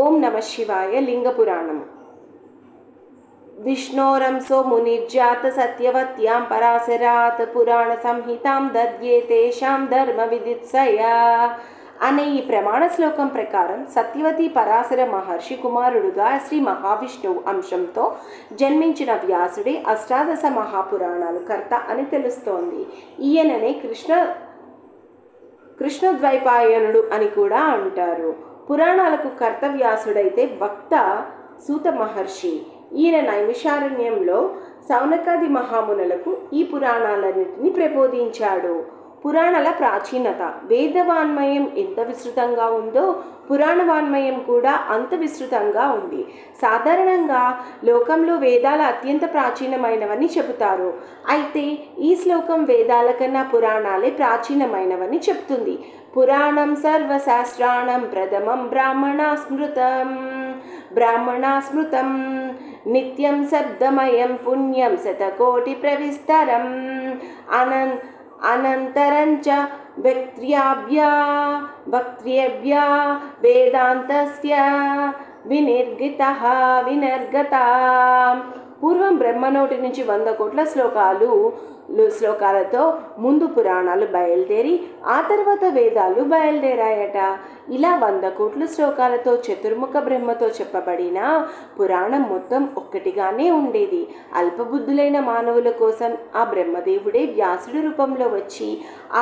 ఓం నమ శివాయ. లింగ పురాణం. విష్ణోరంసో మునిర్జాత సత్యవత్యాం పరాశరాత్ పురాణ సంహితాం దద్యే తేషాం ధర్మ విదిత్సయా అనే ఈ ప్రమాణ శ్లోకం ప్రకారం సత్యవతి పరాశర మహర్షి కుమారుడుగా శ్రీ మహావిష్ణువు అంశంతో జన్మించిన వ్యాసుడే అష్టాదశ మహాపురాణాలు కర్త అని తెలుస్తోంది. ఈయననే కృష్ణద్వైపాయనుడు అని కూడా అంటారు. పురాణాలకు కర్త వ్యాసుడైతే వక్త సూత మహర్షి. ఈయన నైమిషారణ్యంలో సౌనకాది మహామునులకు ఈ పురాణాలన్నింటినీ ప్రబోధించాడు. పురాణాల ప్రాచీనత. వేదవాన్మయం ఎంత విస్తృతంగా ఉందో పురాణవాన్మయం కూడా అంత విస్తృతంగా ఉంది. సాధారణంగా లోకంలో వేదాలు అత్యంత ప్రాచీనమైనవని చెబుతారు. అయితే ఈ శ్లోకం వేదాల కన్నా పురాణాలే ప్రాచీనమైనవని చెప్తుంది. పురాణం సర్వశాస్త్రాణం ప్రథమం బ్రాహ్మణాస్మృతం నిత్యం శబ్దమయం పుణ్యం శతకోటి ప్రవిస్తరం అనంతరంచ వక్త్ర్యభ్యా వేదాంతస్య వినిర్గత. పూర్వం బ్రహ్మ నోటి నుంచి 100 కోట్ల శ్లోకాలతో ముందు పురాణాలు బయలుదేరి ఆ తర్వాత వేదాలు బయలుదేరాయట. ఇలా 100 కోట్ల శ్లోకాలతో చతుర్ముఖ బ్రహ్మతో చెప్పబడిన పురాణం మొత్తం ఒక్కటిగానే ఉండేది. అల్పబుద్ధులైన మానవుల కోసం ఆ బ్రహ్మదేవుడే వ్యాసుడి రూపంలో వచ్చి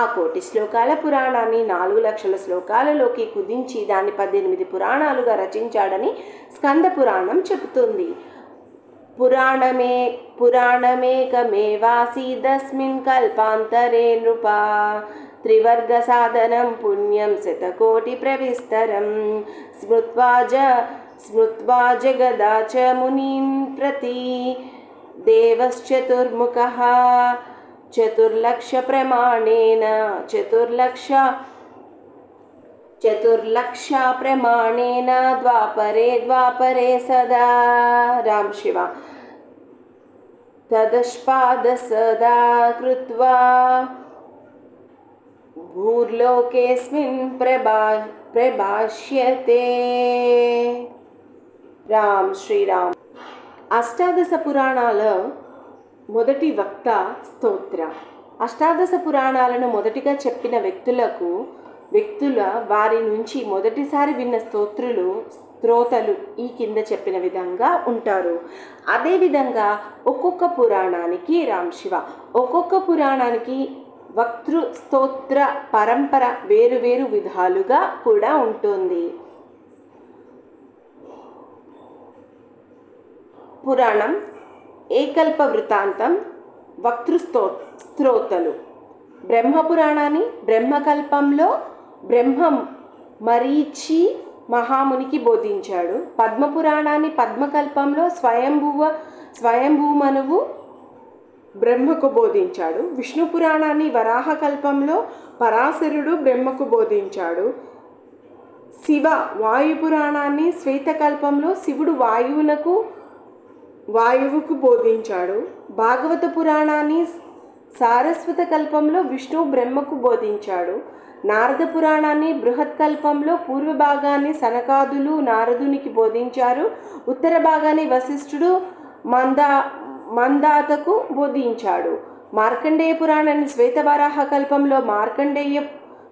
ఆ 1,000,000 శ్లోకాల పురాణాన్ని 4,00,000 శ్లోకాలలోకి కుదించి దాన్ని 18 పురాణాలుగా రచించాడని స్కంద పురాణం చెబుతుంది. పురాణమేకమేవాసీదస్మిన్ కల్పాంతరే నృపా త్రివర్గ సాధనం పుణ్యం శతకోటి ప్రవిస్తరం స్మృత్వా జగదాచ మునిం ప్రతి దేవశ్చతుర్ముఖః చతుర్లక్ష ప్రమాణేన ద్వాపరే సదా. రామ్ శివ. తదష్పాద సదా కృత్వా భూర్లోకేస్మిన్ ప్రభాష్యతే. రామ్ శ్రీరామ్. అష్టాదశ పురాణాల మొదటి వక్త స్తోత్ర. అష్టాదశ పురాణాలను మొదటిగా చెప్పిన వ్యక్తుల వారి నుంచి మొదటిసారి విన్న శ్రోతలు ఈ కింద చెప్పిన విధంగా ఉంటారు. అదేవిధంగా ఒక్కొక్క పురాణానికి వక్తృ స్తోత్ర పరంపర వేరు విధాలుగా కూడా ఉంటుంది. పురాణం ఏకల్ప వృత్తాంతం. వక్తృస్తోత్రలు. బ్రహ్మపురాణాన్ని బ్రహ్మకల్పంలో బ్రహ్మం మరీచి మహామునికి బోధించాడు. పద్మపురాణాన్ని పద్మకల్పంలో స్వయంభూమనువు బ్రహ్మకు బోధించాడు. విష్ణు పురాణాన్ని వరాహకల్పంలో పరాశరుడు బ్రహ్మకు బోధించాడు. శివ వాయుపురాణాన్ని శ్వేతకల్పంలో శివుడు వాయువుకు బోధించాడు. భాగవత పురాణాన్ని సారస్వత కల్పంలో విష్ణువు బ్రహ్మకు బోధించాడు. నారద పురాణాన్ని బృహత్ కల్పంలో పూర్వ భాగాన్ని సనకాదులు నారదునికి బోధించారు. ఉత్తర భాగాన్ని వశిష్ఠుడు మందాతకు బోధించాడు. మార్కండేయ పురాణాన్ని శ్వేతవరాహ కల్పంలో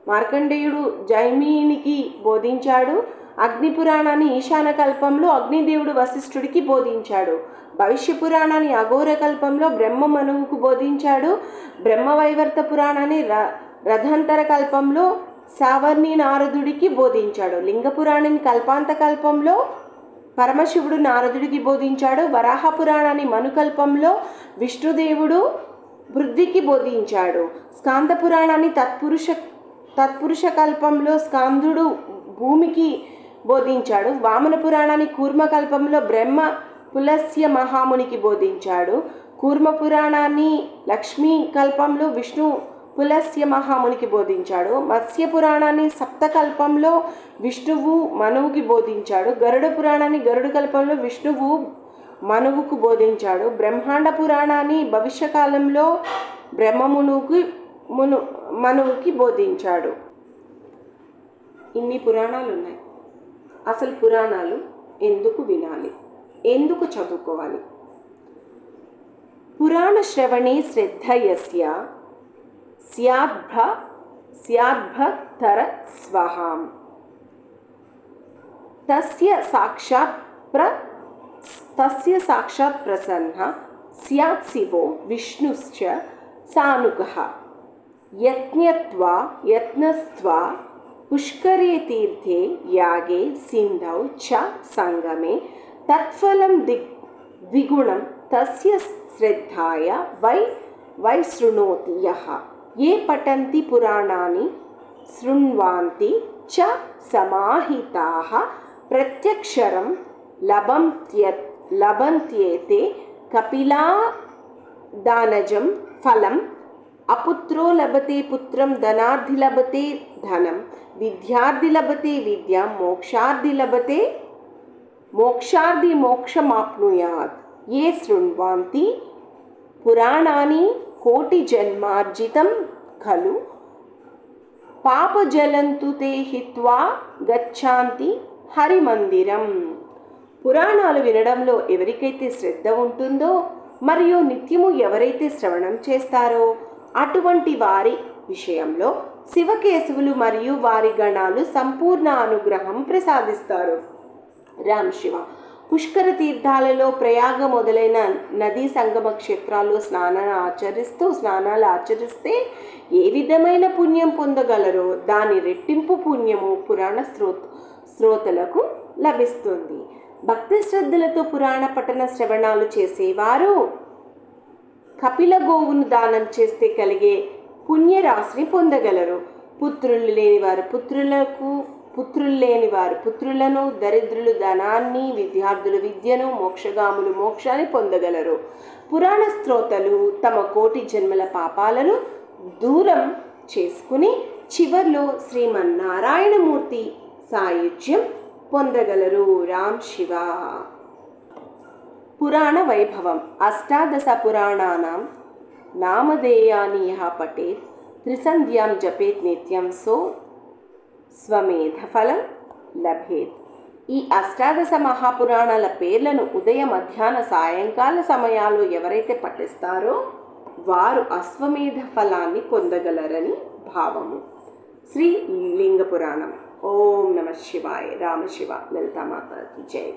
మార్కండేయుడు జైమినికి బోధించాడు. అగ్ని పురాణాన్ని ఈశాన కల్పంలో అగ్నిదేవుడు వశిష్ఠుడికి బోధించాడు. భవిష్య పురాణాన్ని అఘోర కల్పంలో బ్రహ్మ మనువుకు బోధించాడు. బ్రహ్మవైవర్త పురాణాన్ని రథాంతర కల్పంలో సావర్ణి నారదుడికి బోధించాడు. లింగ పురాణాన్ని కల్పాంత కల్పంలో పరమశివుడు నారదుడికి బోధించాడు. వరాహ పురాణాన్ని మనుకల్పంలో విష్ణుదేవుడు పృథ్వీకి బోధించాడు. స్కాంద పురాణాన్ని తత్పురుష కల్పంలో స్కాందుడు భూమికి బోధించాడు. వామన పురాణాన్ని కూర్మకల్పంలో బ్రహ్మ పులస్య మహామునికి బోధించాడు. కూర్మ పురాణాన్ని లక్ష్మీ కల్పంలో విష్ణు పులస్య మహామునికి బోధించాడు. మత్స్య పురాణాన్ని సప్తకల్పంలో విష్ణువు మనువుకి బోధించాడు. గరుడ పురాణాన్ని గరుడ కల్పంలో విష్ణువు మనువుకు బోధించాడు. బ్రహ్మాండ పురాణాన్ని భవిష్యకాలంలో మనువుకి బోధించాడు. ఇన్ని పురాణాలు ఉన్నాయి. అసలు పురాణాలు ఎందుకు వినాలి, ఎందుకు చదువుకోవాలి? పురాణ శ్రవణే శ్రద్ధ యస్య స్యాద్భక్తర స్వహాం తస్య సాక్షాత్ ప్రసన్న స్యాత్ శివో విష్ణుశ్చ సానుగః యత్నస్త్వా పుష్కరే తీర్థే యాగే సింధౌ చ సంగమే తత్ఫలం ద్విగుణం తస్య శ్రద్ధాయ వై శృణోతి యః ఏ పఠంతి పురాణాని శృణ్వాంతి చ సమాహితాః ప్రత్యక్షరం లభంత్యేతే కపిలాదానజం ఫలం అపుత్రో లభతే పుత్రం ధనార్థి లభతే ధనం విద్యార్థి లభతే విద్యాం మోక్షార్థి మోక్షమాప్నుయాత్ ఏ శృణ్వాంతి పురాణాని కోటి జన్మార్జితం ఖలు పాపజలంతు తే హిత్వా గచ్ఛాంతి హరిమందిరం. పురాణాలు వినడంలో ఎవరికైతే శ్రద్ధ ఉంటుందో మరియు నిత్యము ఎవరైతే శ్రవణం చేస్తారో అటువంటి వారి విషయంలో శివకేశవులు మరియు వారి గణాలు సంపూర్ణ అనుగ్రహం ప్రసాదిస్తారు. రామ్ శివ. పుష్కర తీర్థాలలో ప్రయాగ మొదలైన నదీ సంగమ క్షేత్రాల్లో స్నానాలు ఆచరిస్తే ఏ విధమైన పుణ్యం పొందగలరో దాని రెట్టింపు పుణ్యము పురాణ శ్రోతలకు లభిస్తుంది. భక్తి శ్రద్ధలతో పురాణ పఠన శ్రవణాలు చేసేవారు కపిల గోవును దానం చేస్తే కలిగే పుణ్యరాశిని పొందగలరు. పుత్రులు లేనివారు పుత్రులను, దరిద్రులు ధనాన్ని, విద్యార్థులు విద్యను, మోక్షగాములు మోక్షాన్ని పొందగలరు. పురాణ శ్రోతలు తమ కోటి జన్మల పాపాలను దూరం చేసుకుని చివర్లో శ్రీమన్నారాయణమూర్తి సాయుధ్యం పొందగలరు. రామ్ శివ. పురాణ వైభవం. అష్టాదశ పురాణానాం నామధేయాని యః పఠేత్ త్రిసంధ్యాం జపేత్ నిత్యం సో స్వమేధ ఫలం లభేత్. ఈ అష్టాదశ మహాపురాణాల పేర్లను ఉదయ మధ్యాహ్న సాయంకాల సమయాల్లో ఎవరైతే పఠిస్తారో వారు అశ్వమేధ ఫలాన్ని పొందగలరని భావము. శ్రీ లింగ పురాణం. ఓం నమ శివాయ. రామశివ. లలితామాతాకి జై.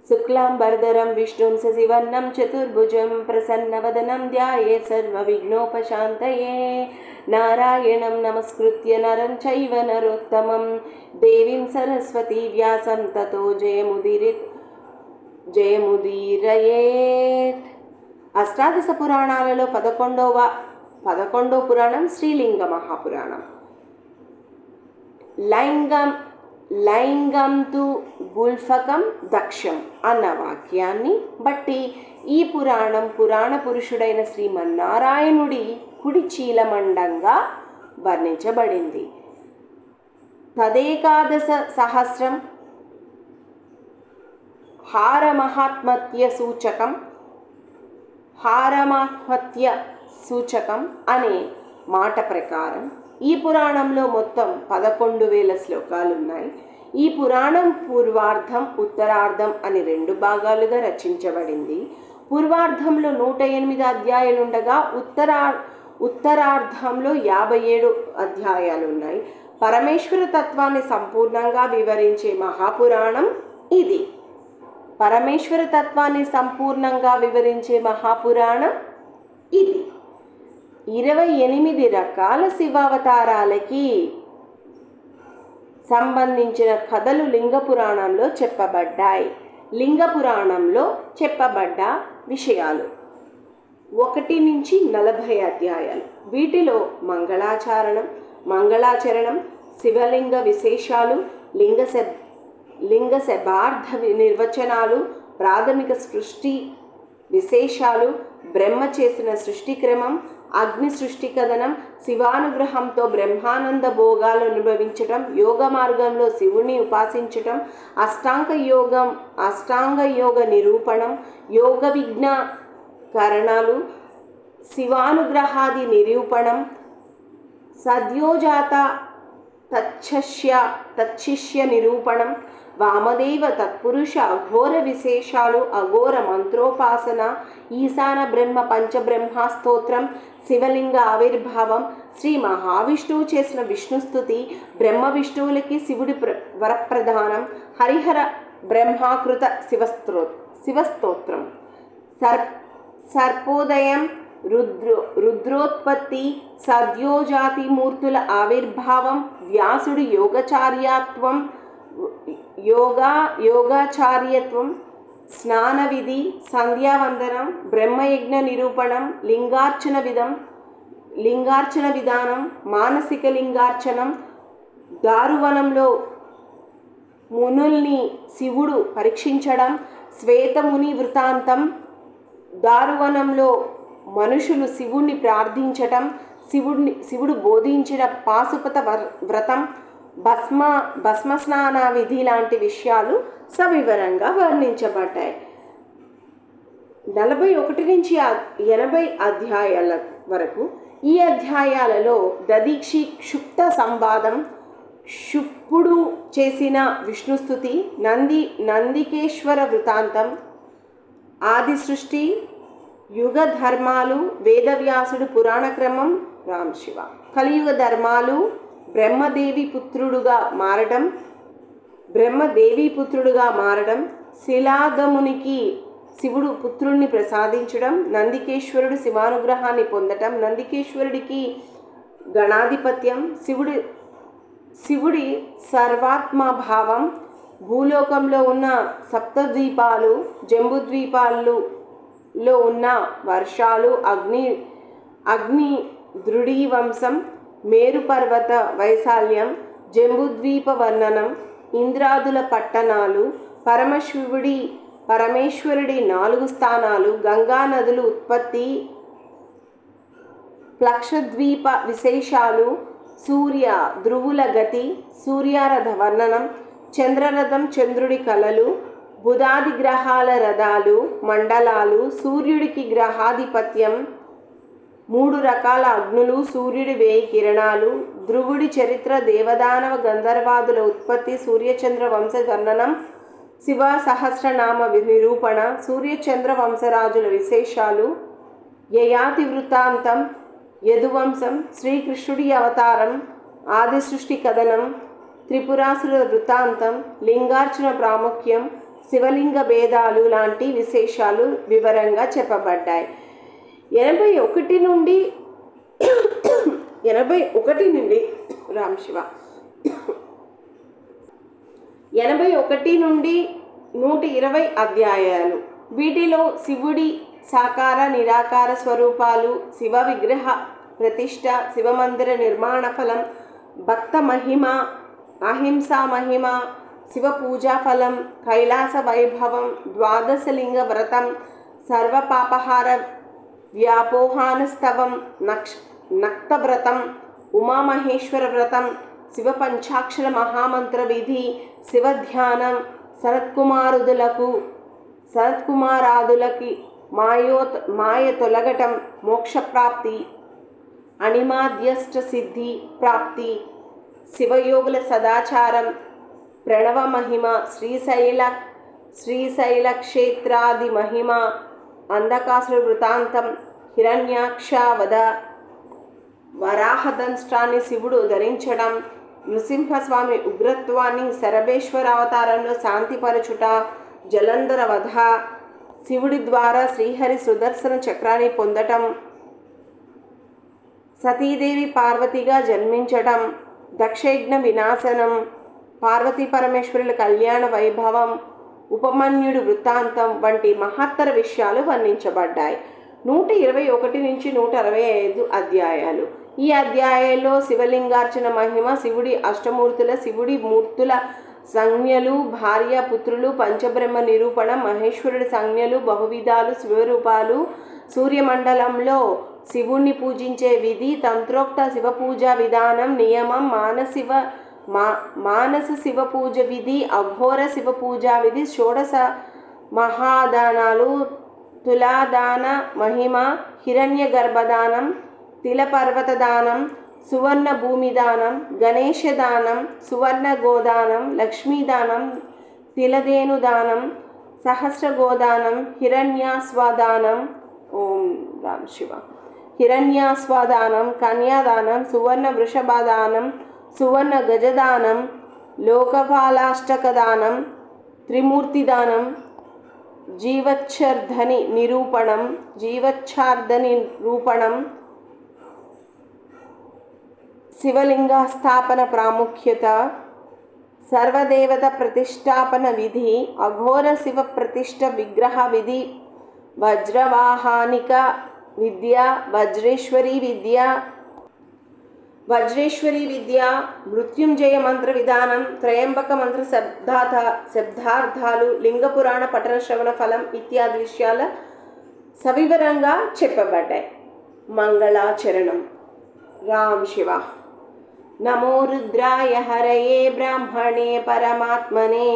శుక్లాంబరధరం విష్ణుం శశివర్ణం చతుర్భుజం ప్రసన్నవదనం ధ్యాయేత్ సర్వవిఘ్నోపశాంతయే. నారాయణం నమస్కృత్య నరం చైవ నరోత్తమం దేవీం సరస్వతీ వ్యాసం తతో జయముదీరయేత్. అష్టాదశ పురాణాలలో 11వ పురాణం శ్రీలింగ మహాపురాణం. లైంగం తు గుల్ఫకం దక్షం అన్న వాక్యాన్ని బట్టి ఈ పురాణ పురుషుడైన శ్రీమన్నారాయణుడి కుడి చీలమండంగా వర్ణించబడింది. తదేకాదశ సహస్రం హారమహాత్మత్య సూచకం అనే మాట ప్రకారం ఈ పురాణంలో మొత్తం 11,000 శ్లోకాలు ఉన్నాయి. ఈ పురాణం పూర్వార్ధం, ఉత్తరార్ధం అని 2 భాగాలుగా రచించబడింది. పూర్వార్ధంలో 108 అధ్యాయాలుండగా ఉత్తరార్ధంలో 57 అధ్యాయాలు ఉన్నాయి. పరమేశ్వర తత్వాన్ని సంపూర్ణంగా వివరించే మహాపురాణం ఇది. 28 రకాల శివావతారాలకి సంబంధించిన కథలు లింగ పురాణంలో చెప్పబడ్డాయి. లింగ పురాణంలో చెప్పబడ్డ విషయాలు 1 నుంచి 40 అధ్యాయాలు. వీటిలో మంగళాచరణం, శివలింగ విశేషాలు, లింగ శబార్థ నిర్వచనాలు, ప్రాథమిక సృష్టి విశేషాలు, బ్రహ్మ చేసిన సృష్టి క్రమం, అగ్ని సృష్టి కథనం, శివానుగ్రహంతో బ్రహ్మానంద భోగాలు అనుభవించటం, యోగ మార్గంలో శివుని ఉపాసించటం, అష్టాంగ యోగ నిరూపణం, యోగ విజ్ఞాకరణాలు, శివానుగ్రహాది నిరూపణం, సద్యోజాత తచ్చిష్య నిరూపణం, వామదేవ తత్పురుష అఘోర విశేషాలు, అఘోర మంత్రోపాసన, ఈశాన బ్రహ్మ పంచబ్రహ్మ స్తోత్రం, శివలింగ ఆవిర్భావం, శ్రీ మహావిష్ణువు చేసిన విష్ణుస్తుతి, బ్రహ్మ విష్ణువులకి శివుడి వరప్రధానం, హరిహర బ్రహ్మాకృత శివస్తోత్రం, సర్పోదయం, రుద్రోత్పత్తి, సద్యోజాతి మూర్తుల ఆవిర్భావం, వ్యాసుడి యోగాచార్యత్వం, యోగాచార్యత్వం, స్నాన విధి, సంధ్యావందనం, బ్రహ్మయజ్ఞ నిరూపణం, లింగార్చన విధానం, మానసిక లింగార్చనం, దారువనంలో మునుల్ని శివుడు పరీక్షించడం, శ్వేతముని వృత్తాంతం, దారువనంలో మనుషులు శివుణ్ణి ప్రార్థించటం, శివుడు బోధించిన పాశుపత వ్రతం, భస్మస్నాన విధి లాంటి విషయాలు సవివరంగా వర్ణించబడ్డాయి. 41 నుంచి 80 అధ్యాయాల వరకు. ఈ అధ్యాయాలలో దదీక్షి క్షుప్త సంవాదం, శుప్పుడు చేసిన విష్ణుస్తుతి, నందికేశ్వర వృత్తాంతం, ఆది సృష్టి, యుగ ధర్మాలు, వేదవ్యాసుడు పురాణ క్రమం, రామ్ శివ, కలియుగ ధర్మాలు, బ్రహ్మదేవి పుత్రుడుగా మారడం, శిలాదమునికి శివుడు పుత్రుణ్ణి ప్రసాదించడం, నందికేశ్వరుడు శివానుగ్రహాన్ని పొందటం, నందికేశ్వరుడికి గణాధిపత్యం, శివుడి సర్వాత్మభావం, భూలోకంలో ఉన్న సప్తద్వీపాలు, జంబుద్వీపాల్లో ఉన్న వర్షాలు, అగ్ని దృఢీవంశం, మేరుపర్వత వైశాల్యం, జంబుద్వీప వర్ణనం, ఇంద్రాదుల పట్టణాలు, పరమేశ్వరుడి 4 స్థానాలు, గంగా నదులు ఉత్పత్తి, ప్లక్షద్వీప విశేషాలు, సూర్య ధ్రువుల గతి, సూర్యారథ వర్ణనం, చంద్రరథం, చంద్రుడి కళలు, బుధాది గ్రహాల రథాలు, మండలాలు, సూర్యుడికి గ్రహాధిపత్యం, 3 రకాల అగ్నులు, సూర్యుడి 1000 కిరణాలు, ధ్రువుడి చరిత్ర, దేవదానవ గంధర్వాదుల ఉత్పత్తి, సూర్యచంద్ర వంశ వర్ణనం, శివ సహస్రనామ నిరూపణ, సూర్యచంద్ర వంశరాజుల విశేషాలు, యయాతి వృత్తాంతం, యదువంశం, శ్రీకృష్ణుడి అవతారం, ఆది సృష్టి కథనం, త్రిపురాసుల వృత్తాంతం, లింగార్చన ప్రాముఖ్యం, శివలింగ భేదాలు లాంటి విశేషాలు వివరంగా చెప్పబడ్డాయి. 81 నుండి రామ్ శివ 81 నుండి 120 అధ్యాయాలు. వీటిలో శివుడి సాకార నిరాకార స్వరూపాలు, శివ విగ్రహ ప్రతిష్ఠ, శివమందిర నిర్మాణ ఫలం, భక్త మహిమ, అహింసా మహిమ, శివ పూజా ఫలం, కైలాస వైభవం, ద్వాదశలింగ వ్రతం, సర్వపాపహార వ్యాపోహానస్తవం, నక్త వ్రతం, ఉమామహేశ్వర వ్రతం, శివ పంచాక్షర మహామంత్ర విధి, శివ ధ్యానం, సనత్కుమారాదులకి మాయ తొలగటం, మోక్షప్రాప్తి, అణిమాద్యష్ట సిద్ధి ప్రాప్తి, శివయోగుల సదాచారం, ప్రణవ మహిమ, శ్రీశైల క్షేత్రాది మహిమ, అంధకాసుల వృత్తాంతం, హిరణ్యాక్ష వధ, వరాహదంష్ట్రాన్ని శివుడు ధరించడం, నృసింహస్వామి ఉగ్రత్వాన్ని, శరభేశ్వర అవతారంలో శాంతిపరచుట, జలంధర వధ, శివుడి ద్వారా శ్రీహరి సుదర్శన చక్రాన్ని పొందటం, సతీదేవి పార్వతిగా జన్మించటం, దక్షయజ్ఞ వినాశనం, పార్వతీ పరమేశ్వరుల కళ్యాణ వైభవం, ఉపమన్యుడి వృత్తాంతం వంటి మహత్తర విషయాలు వర్ణించబడ్డాయి. 121 నుంచి 165 అధ్యాయాలు. ఈ అధ్యాయాల్లో శివలింగార్చన మహిమ, శివుడి అష్టమూర్తుల, శివుడి మూర్తుల సంజ్ఞలు, భార్య పుత్రులు, పంచబ్రహ్మ నిరూపణ, మహేశ్వరుడి సంజ్ఞలు, బహువిధాలు, శివరూపాలు, సూర్యమండలంలో శివుణ్ణి పూజించే విధి, తంత్రోక్త శివపూజా విధానం, నియమం, మానస శివపూజ విధి, అఘోర శివపూజా విధి, షోడశ మహాదానాలు, తులాదాన మహిమ, హిరణ్య గర్భదానం, తిలపర్వత దానం, సువర్ణ భూమిదానం, గణేశదానం, సువర్ణ గోదానం, లక్ష్మీదానం, తిలదేనుదానం, సహస్రగోదానం, హిరణ్యాస్వాదానం, ఓం రామ్ శివ, హిరణ్యాస్వాదానం, కన్యాదానం, సువర్ణ వృషభదానం, సువర్ణ గజదానం, లోకపాలాష్టకదానం, త్రిమూర్తిదానం, జీవచ్ఛర్ధని నిరూపణం, జీవచ్ఛార్ధని నిరూపణం, శివలింగ స్థాపన ప్రాముఖ్యత, సర్వదేవత ప్రతిష్టాపన విధి, అఘోర శివ ప్రతిష్ట విగ్రహ విధి, వజ్రవాహానిక విద్య, వజ్రేశ్వరి విద్య, మృత్యుంజయ మంత్ర విధానం, త్రయంబక మంత్ర శబ్దార్థాలు, లింగపురాణ పఠన శ్రవణ ఫలం ఇత్యాది విషయాల సవివరంగా చెప్పబడ్డాయి. మంగళాచరణం. రామ్ శివ. నమో రుద్రాయ హరయే బ్రాహ్మణే పరమాత్మనే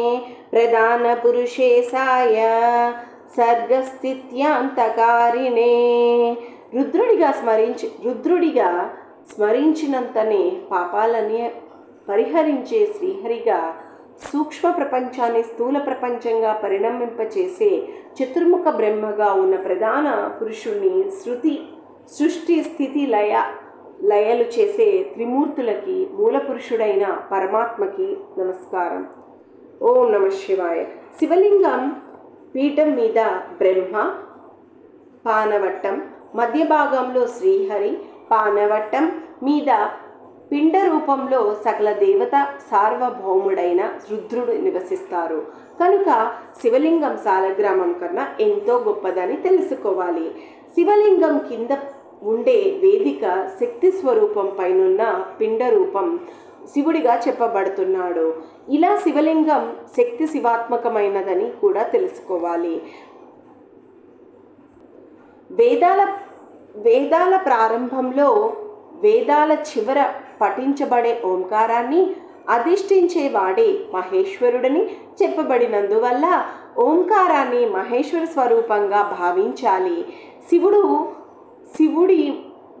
ప్రధాన పురుషేశాయ సర్గస్థిత్యాంతకారిణే. రుద్రుడిగా స్మరించినంతనే పాపాలని పరిహరించే శ్రీహరిగా సూక్ష్మ ప్రపంచాన్ని స్థూల ప్రపంచంగా పరిణమింపచేసే చతుర్ముఖ బ్రహ్మగా ఉన్న ప్రధాన పురుషుణ్ణి సృష్టి స్థితి లయలు చేసే త్రిమూర్తులకి మూల పురుషుడైన పరమాత్మకి నమస్కారం. ఓం నమ శివాయ. శివలింగం పీఠం మీద బ్రహ్మ, పానవట్టం మధ్య భాగంలో శ్రీహరి, పానవట్టం మీద పిండ రూపంలో సకల దేవత సార్వభౌముడైన రుద్రుడు నివసిస్తారు. కనుక శివలింగం సాలగ్రామం కన్నా ఎంతో గొప్పదని తెలుసుకోవాలి. శివలింగం కింద ఉండే వేదిక శక్తి స్వరూపం పైనున్న పిండ రూపం శివుడిగా చెప్పబడుతున్నాడు. ఇలా శివలింగం శక్తి శివాత్మకమైనదని కూడా తెలుసుకోవాలి. వేదాల ప్రారంభంలో వేదాల చివర పఠించబడే ఓంకారాన్ని అధిష్ఠించేవాడే మహేశ్వరుడని చెప్పబడినందువల్ల ఓంకారాన్ని మహేశ్వర స్వరూపంగా భావించాలి. శివుడి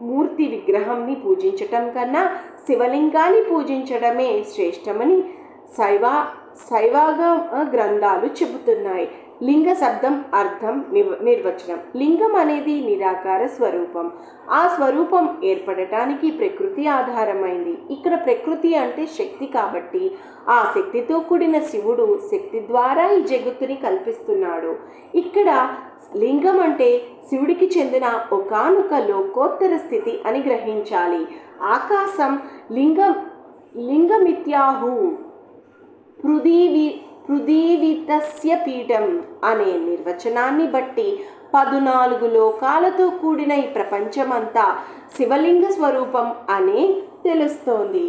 మూర్తి విగ్రహంని పూజించటం కన్నా శివలింగాన్ని పూజించడమే శ్రేష్టమని శైవాగమ గ్రంథాలు చెబుతున్నాయి. లింగ శబ్దం అర్థం నిర్వచనం. లింగం అనేది నిరాకార స్వరూపం. ఆ స్వరూపం ఏర్పడటానికి ప్రకృతి ఆధారమైంది. ఇక్కడ ప్రకృతి అంటే శక్తి కాబట్టి ఆ శక్తితో కూడిన శివుడు శక్తి ద్వారా ఈ జగత్తుని కల్పిస్తున్నాడు. ఇక్కడ లింగం అంటే శివుడికి చెందిన ఒకానొక లోకోత్తర స్థితి అని గ్రహించాలి. ఆకాశం లింగమిత్యాహు పృథివితస్య పీఠం అనే నిర్వచనాన్ని బట్టి 14 లోకాలతో కూడిన ఈ ప్రపంచమంతా శివలింగ స్వరూపం అనే తెలుస్తోంది.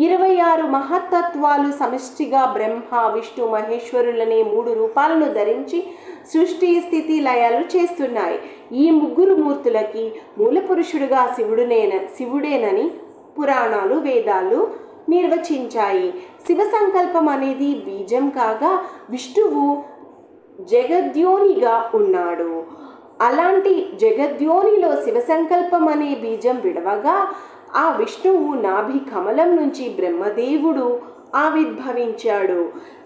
26 మహత్తత్వాలు సమిష్టిగా బ్రహ్మ, విష్ణు, మహేశ్వరులనే 3 రూపాలను ధరించి సృష్టి స్థితి లయాలు చేస్తున్నాయి. ఈ 3 మూర్తులకి మూల పురుషుడుగా శివుడేనని పురాణాలు, వేదాలు నిర్వచించాయి. శివ సంకల్పం అనేది బీజం కాగా విష్ణువు జగద్యోనిగా ఉన్నాడు. అలాంటి జగద్యోనిలో శివ సంకల్పం అనే బీజం విడవగా ఆ విష్ణువు నాభి కమలం నుంచి బ్రహ్మదేవుడు ఆవిర్భవించాడు.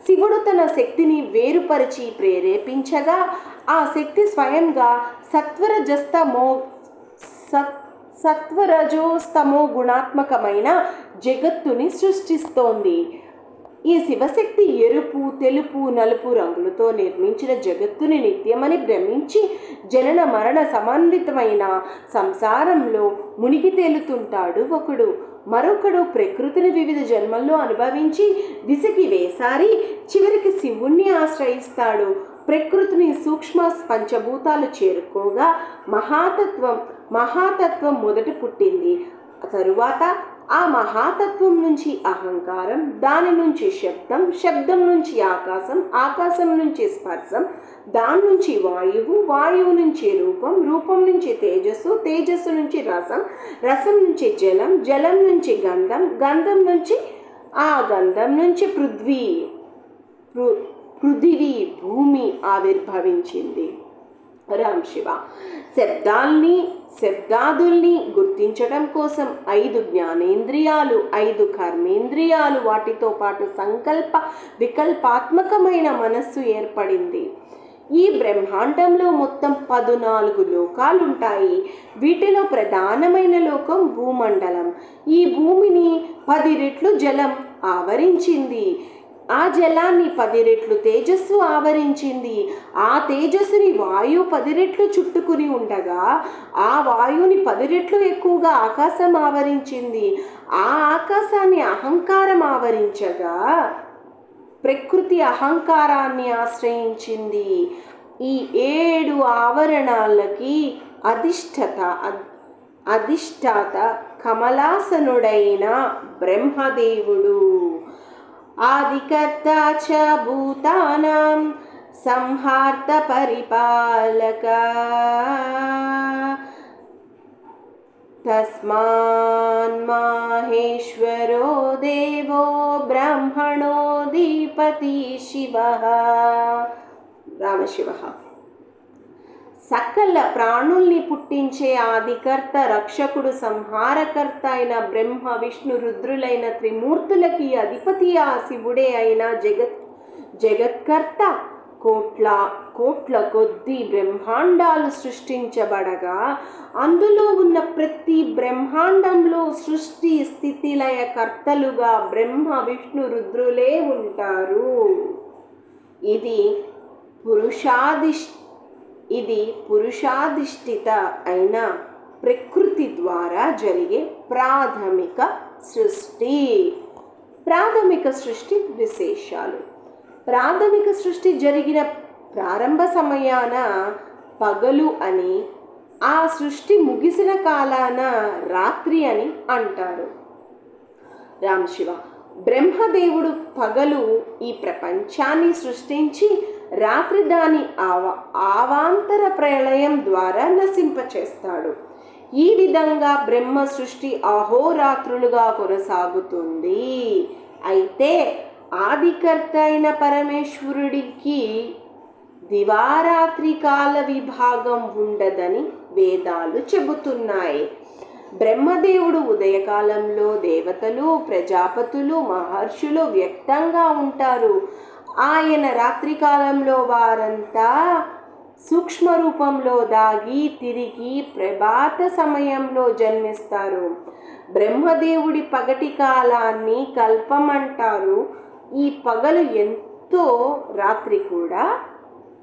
శివుడు తన శక్తిని వేరుపరిచి ప్రేరేపించగా ఆ శక్తి స్వయంగా సత్వరజోస్తమో గుణాత్మకమైన జగత్తుని సృష్టిస్తోంది. ఈ శివశక్తి ఎరుపు, తెలుపు, నలుపు రంగులతో నిర్మించిన జగత్తుని నిత్యమని భ్రమించి జనన మరణ సమన్వితమైన సంసారంలో మునిగి తేలుతుంటాడు ఒకడు. మరొకడు ప్రకృతిని వివిధ జన్మల్లో అనుభవించి విసిగి వేసారి చివరికి శివుణ్ణి ఆశ్రయిస్తాడు. ప్రకృతిని సూక్ష్మ పంచభూతాలు చేరుకోగా మహాతత్వం మొదట పుట్టింది. తరువాత ఆ మహాతత్వం నుంచి అహంకారం, దాని నుంచి శబ్దం, శబ్దం నుంచి ఆకాశం, ఆకాశం నుంచి స్పర్శం, దాని నుంచి వాయువు, వాయువు నుంచి రూపం, రూపం నుంచి తేజస్సు, తేజస్సు నుంచి రసం, రసం నుంచి జలం, జలం నుంచి గంధం, గంధం నుంచి గంధం నుంచి పృథివీ భూమి ఆవిర్భవించింది. రామ్ శివ. శబ్దాదుల్ని గుర్తించడం కోసం 5 జ్ఞానేంద్రియాలు, 5 కర్మేంద్రియాలు, వాటితో పాటు సంకల్ప వికల్పాత్మకమైన మనస్సు ఏర్పడింది. ఈ బ్రహ్మాండంలో మొత్తం 14 లోకాలుంటాయి. వీటిలో ప్రధానమైన లోకం భూమండలం. ఈ భూమిని 10 రెట్లు జలం ఆవరించింది. ఆ జలాన్ని 10 రెట్లు తేజస్సు ఆవరించింది. ఆ తేజస్సుని వాయువు 10 రెట్లు చుట్టుకుని ఉండగా ఆ వాయువుని 10 రెట్లు ఎక్కువగా ఆకాశం ఆవరించింది. ఆ ఆకాశాన్ని అహంకారం ఆవరించగా ప్రకృతి అహంకారాన్ని ఆశ్రయించింది. ఈ 7 ఆవరణాలకి అధిష్టాత కమలాసనుడైన బ్రహ్మదేవుడు. ఆదికర్త చ భూతానాం సంహార్త పరిపాలక తస్మాన్మాహేశ్వరో దేవో బ్రహ్మణోధిపతి శివః. రామశివ. సకల ప్రాణుల్ని పుట్టించే ఆదికర్త, రక్షకుడు, సంహారకర్త అయిన బ్రహ్మ, విష్ణు, రుద్రులైన త్రిమూర్తులకి అధిపతి ఆ శివుడే అయిన జగత్కర్త. కోట్ల కొద్ది బ్రహ్మాండాలు సృష్టించబడగా అందులో ఉన్న ప్రతి బ్రహ్మాండంలో సృష్టి స్థితి లయ కర్తలుగా బ్రహ్మ, విష్ణు, రుద్రులే ఉంటారు. ఇది పురుషాధిష్ఠిత అయిన ప్రకృతి ద్వారా జరిగే ప్రాథమిక సృష్టి విశేషాలు. ప్రాథమిక సృష్టి జరిగిన ప్రారంభ సమయాన పగలు అని, ఆ సృష్టి ముగిసిన కాలాన రాత్రి అని అంటారు. రామ్ శివ. బ్రహ్మదేవుడు పగలు ఈ ప్రపంచాన్ని సృష్టించి రాత్రి దాని అవాంతర ప్రళయం ద్వారా నశింపచేస్తాడు. ఈ విధంగా బ్రహ్మ సృష్టి అహోరాత్రులుగా కొనసాగుతుంది. అయితే ఆదికర్త అయిన పరమేశ్వరుడికి దివారాత్రి కాల విభాగం ఉండదని వేదాలు చెబుతున్నాయి. బ్రహ్మదేవుడు ఉదయకాలంలో దేవతలు, ప్రజాపతులు, మహర్షులు వ్యక్తంగా ఉంటారు. ఆయన రాత్రి కాలంలో వారంతా సూక్ష్మ రూపంలో దాగి తిరిగి ప్రభాత సమయంలో జన్మిస్తారు. బ్రహ్మదేవుడి పగటి కాలాన్ని కల్పమంటారు. ఈ పగలు ఎంతో, రాత్రి కూడా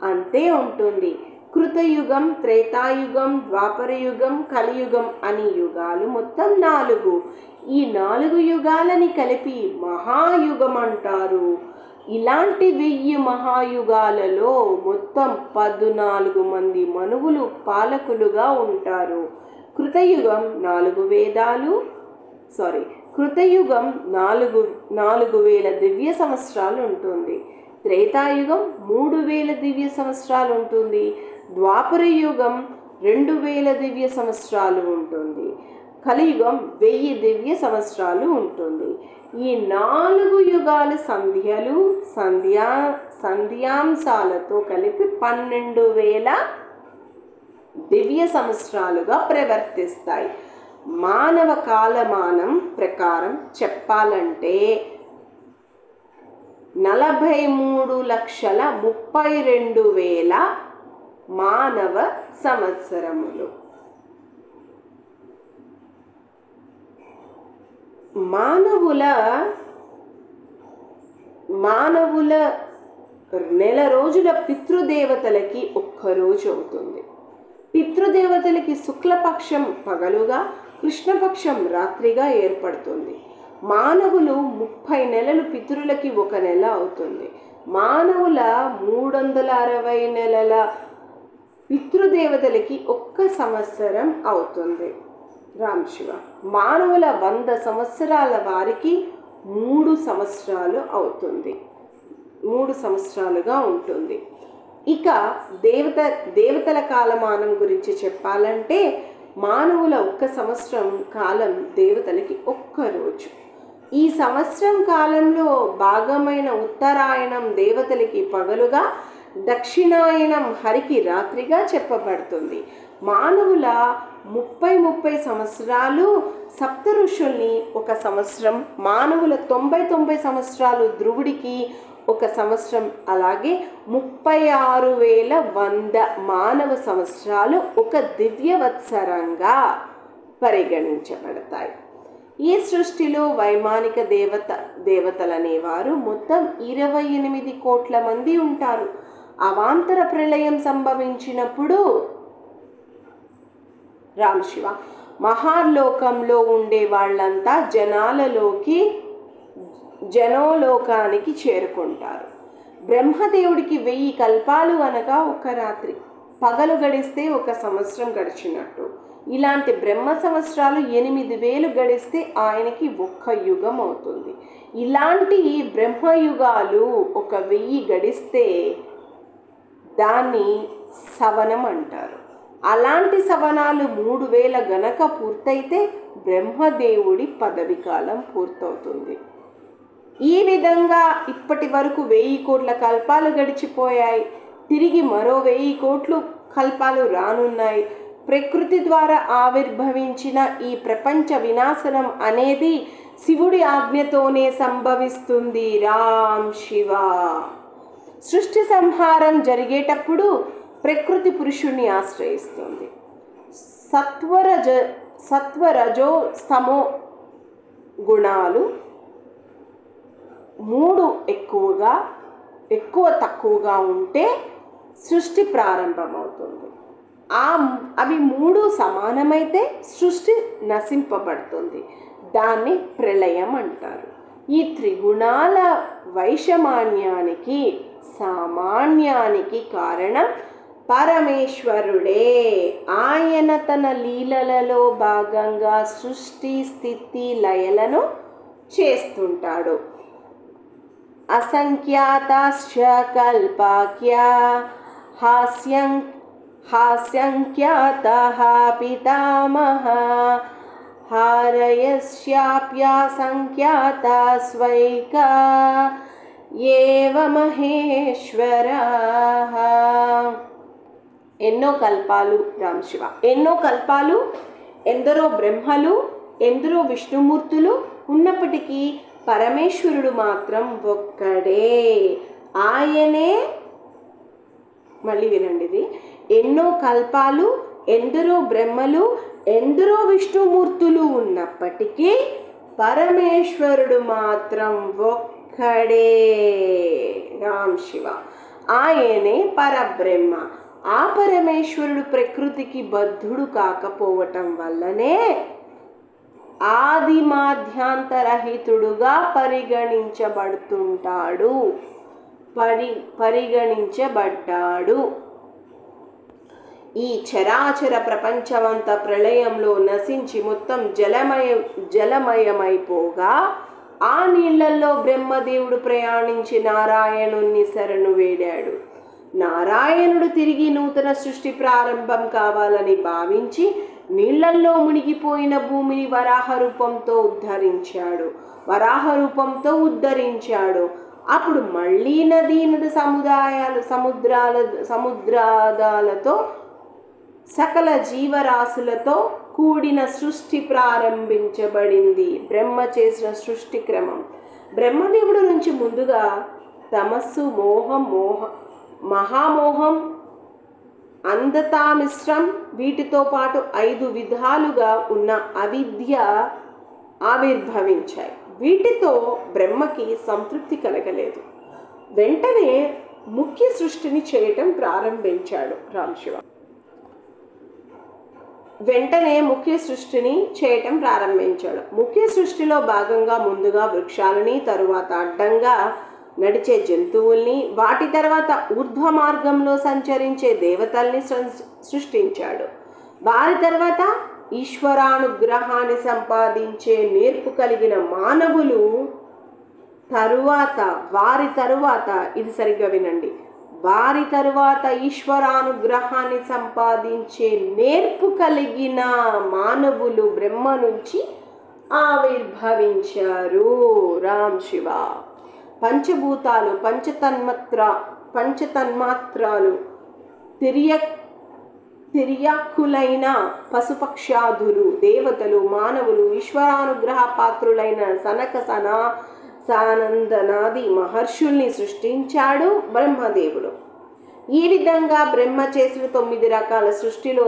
అంతే ఉంటుంది. కృతయుగం, త్రేతాయుగం, ద్వాపరయుగం, కలియుగం అని యుగాలు మొత్తం 4. ఈ 4 యుగాలని కలిపి మహాయుగం అంటారు. ఇలాంటి 1000 మహాయుగాలలో మొత్తం 14 మంది మనువులు పాలకులుగా ఉంటారు. కృతయుగం 4000 దివ్య సంవత్సరాలు ఉంటుంది. త్రేతాయుగం 3000 దివ్య సంవత్సరాలు ఉంటుంది. ద్వాపరయుగం 2000 దివ్య సంవత్సరాలు ఉంటుంది. కలియుగం 1000 దివ్య సంవత్సరాలు ఉంటుంది. ఈ 4 యుగాల సంధ్యాంశాలతో కలిపి 12000 దివ్య సంవత్సరాలుగా ప్రవర్తిస్తాయి. మానవ కాలమానం ప్రకారం చెప్పాలంటే 43,32,000 మానవ సంవత్సరములు. మానవుల నెల రోజుల పితృదేవతలకి 1 రోజు అవుతుంది. పితృదేవతలకి శుక్లపక్షం పగలుగా, కృష్ణపక్షం రాత్రిగా ఏర్పడుతుంది. మానవులు 30 నెలలు, పితరులకి 1 నెల అవుతుంది. మానవుల 360 నెలల, పితృదేవతలకి 1 సంవత్సరం అవుతుంది. రామ్ శివ. మానవుల 100 సంవత్సరాల వారికి 3 సంవత్సరాలు అవుతుంది, 3 సంవత్సరాలుగా ఉంటుంది. ఇక దేవతల కాలమానం గురించి చెప్పాలంటే మానవుల 1 సంవత్సరం కాలం, దేవతలకి 1 రోజు. ఈ సంవత్సరం కాలంలో భాగమైన ఉత్తరాయణం దేవతలకి పగలుగా, దక్షిణాయనం హరికి రాత్రిగా చెప్పబడుతుంది. మానవుల 30 సంవత్సరాలు, సప్త ఋషుల్ని 1 సంవత్సరం, మానవుల 90 సంవత్సరాలు, ధ్రువుడికి 1 సంవత్సరం, అలాగే 36,100 మానవ సంవత్సరాలు ఒక దివ్యవత్సరంగా పరిగణించబడతాయి. ఈ సృష్టిలో వైమానిక దేవతలనేవారు మొత్తం 28 కోట్ల మంది ఉంటారు. అవాంతర ప్రళయం సంభవించినప్పుడు రామశివ మహాలోకంలో ఉండే వాళ్ళంతా జనోలోకానికి చేరుకుంటారు. బ్రహ్మదేవుడికి 1000 కల్పాలు అనగా 1 రాత్రి. పగలు గడిస్తే 1 సంవత్సరం గడిచినట్టు. ఇలాంటి బ్రహ్మ సంవత్సరాలు 8000 గడిస్తే ఆయనకి 1 యుగం అవుతుంది. ఇలాంటి బ్రహ్మయుగాలు 1000 గడిస్తే దాన్ని సవనం అంటారు. అలాంటి సవనాలు 3000 గనక పూర్తయితే బ్రహ్మదేవుడి పదవి కాలం పూర్తవుతుంది. ఈ విధంగా ఇప్పటి వరకు 1000 కోట్ల కల్పాలు గడిచిపోయాయి. తిరిగి మరో 1000 కోట్లు కల్పాలు రానున్నాయి. ప్రకృతి ద్వారా ఆవిర్భవించిన ఈ ప్రపంచ వినాశనం అనేది శివుడి ఆజ్ఞతోనే సంభవిస్తుంది. రామ్ శివ. సృష్టి సంహారం జరిగేటప్పుడు ప్రకృతి పురుషుణ్ణి ఆశ్రయిస్తుంది. సత్వరజో స్తమో గుణాలు 3 ఎక్కువ తక్కువగా ఉంటే సృష్టి ప్రారంభమవుతుంది. అవి 3 సమానమైతే సృష్టి నశింపబడుతుంది. దాన్ని ప్రళయం అంటారు. ఈ త్రిగుణాల వైషమాన్యానికి, సామాన్యానికి కారణం పరమేశ్వరుడే. ఆయన తన లీలలలో భాగంగా సృష్టి స్థితి లయలను చేస్తుంటాడు. అసంఖ్యాతాశ్చ కల్పాఖ్యా హాస్యంఖ్యాతః పితామహ హారయస్యాప్యాసంఖ్యాతా స్వైకా ఏవ మహేశ్వరః. ఎన్నో కల్పాలు రామశివ, ఎన్నో కల్పాలు, ఎందరో బ్రహ్మలు, ఎందరో విష్ణుమూర్తులు ఉన్నప్పటికీ పరమేశ్వరుడు మాత్రం ఒక్కడే. ఆయనే, మళ్ళీ వినండి, ఎన్నో కల్పాలు, ఎందరో బ్రహ్మలు, ఎందరో విష్ణుమూర్తులు ఉన్నప్పటికీ పరమేశ్వరుడు మాత్రం ఒక్కడే. రామ్ శివ. ఆయనే పరబ్రహ్మ. ఆ పరమేశ్వరుడు ప్రకృతికి బద్ధుడు కాకపోవటం వల్లనే ఆది మాధ్యాంతరహితుడుగా పరిగణించబడ్డాడు. ఈ చరాచర ప్రపంచమంతా ప్రళయంలో నశించి మొత్తం జలమయమైపోగా ఆ నీళ్లలో బ్రహ్మదేవుడు ప్రయాణించి నారాయణుణ్ణి శరణు వేడాడు. నారాయణుడు తిరిగి నూతన సృష్టి ప్రారంభం కావాలని భావించి నీళ్లల్లో మునిగిపోయిన భూమిని వరాహ రూపంతో ఉద్ధరించాడు. అప్పుడు మళ్ళీ నదీ సముద్రాలతో సకల జీవరాశులతో కూడిన సృష్టి ప్రారంభించబడింది. బ్రహ్మ చేసిన సృష్టి క్రమం. బ్రహ్మదేవుడు నుంచి ముందుగా తమస్సు, మహామోహం, అంధతామిశ్రం, వీటితో పాటు 5 విధాలుగా ఉన్న అవిద్య ఆవిర్భవించాయి. వీటితో బ్రహ్మకి సంతృప్తి కలగలేదు. వెంటనే ముఖ్య సృష్టిని చేయటం ప్రారంభించాడు రామశివ. ముఖ్య సృష్టిలో భాగంగా ముందుగా వృక్షాలని, తరువాత అడ్డంగా నడిచే జంతువుల్ని, వాటి తర్వాత ఊర్ధ్వ మార్గంలో సంచరించే దేవతల్ని సృష్టించాడు. వారి తర్వాత ఈశ్వరానుగ్రహాన్ని సంపాదించే నేర్పు కలిగిన మానవులు, వారి తరువాత ఈశ్వరానుగ్రహాన్ని సంపాదించే నేర్పు కలిగిన మానవులు బ్రహ్మ నుంచి ఆవిర్భవించారు. రామ్ శివ. పంచభూతాలు, పంచతన్మాత్రాలు తిర్యాక్కులైన పశుపక్ష్యాదులు దేవతలు మానవులు ఈశ్వరానుగ్రహ పాత్రులైన సనకసనాది మహర్షుల్ని సృష్టించాడు బ్రహ్మదేవుడు. ఈ విధంగా బ్రహ్మ చేసిన 9 రకాల సృష్టిలో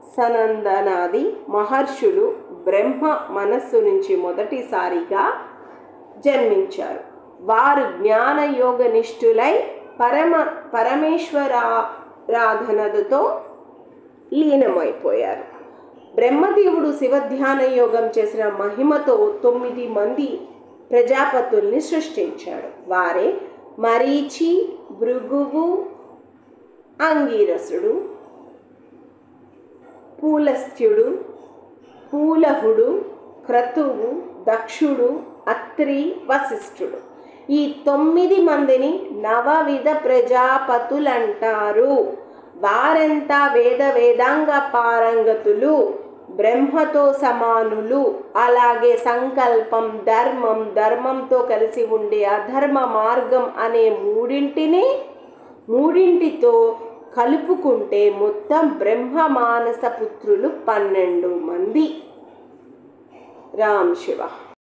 సనకసనందనాది మహర్షులు బ్రహ్మ మనస్సు నుంచి మొదటిసారిగా జన్మించారు. వారు జ్ఞానయోగనిష్ఠులై పరమేశ్వరారాధనతో లీనమైపోయారు. బ్రహ్మదేవుడు శివధ్యాన యోగం చేసిన మహిమతో 9 మంది ప్రజాపతుల్ని సృష్టించాడు. వారే మరీచి, భృగువు, అంగీరసుడు, పులస్త్యుడు, పూలహుడు, క్రతువు, దక్షుడు, అత్రి, వశిష్ఠుడు. ఈ 9 మందిని నవవిధ ప్రజాపతులంటారు. వారంతా వేదాంగ పారంగతులు, బ్రహ్మతో సమానులు. అలాగే సంకల్పం, ధర్మంతో కలిసి ఉండే అధర్మ మార్గం అనే మూడింటితో కలుపుకుంటే మొత్తం బ్రహ్మ మానస పుత్రులు 12 మంది. రామ్ శివ.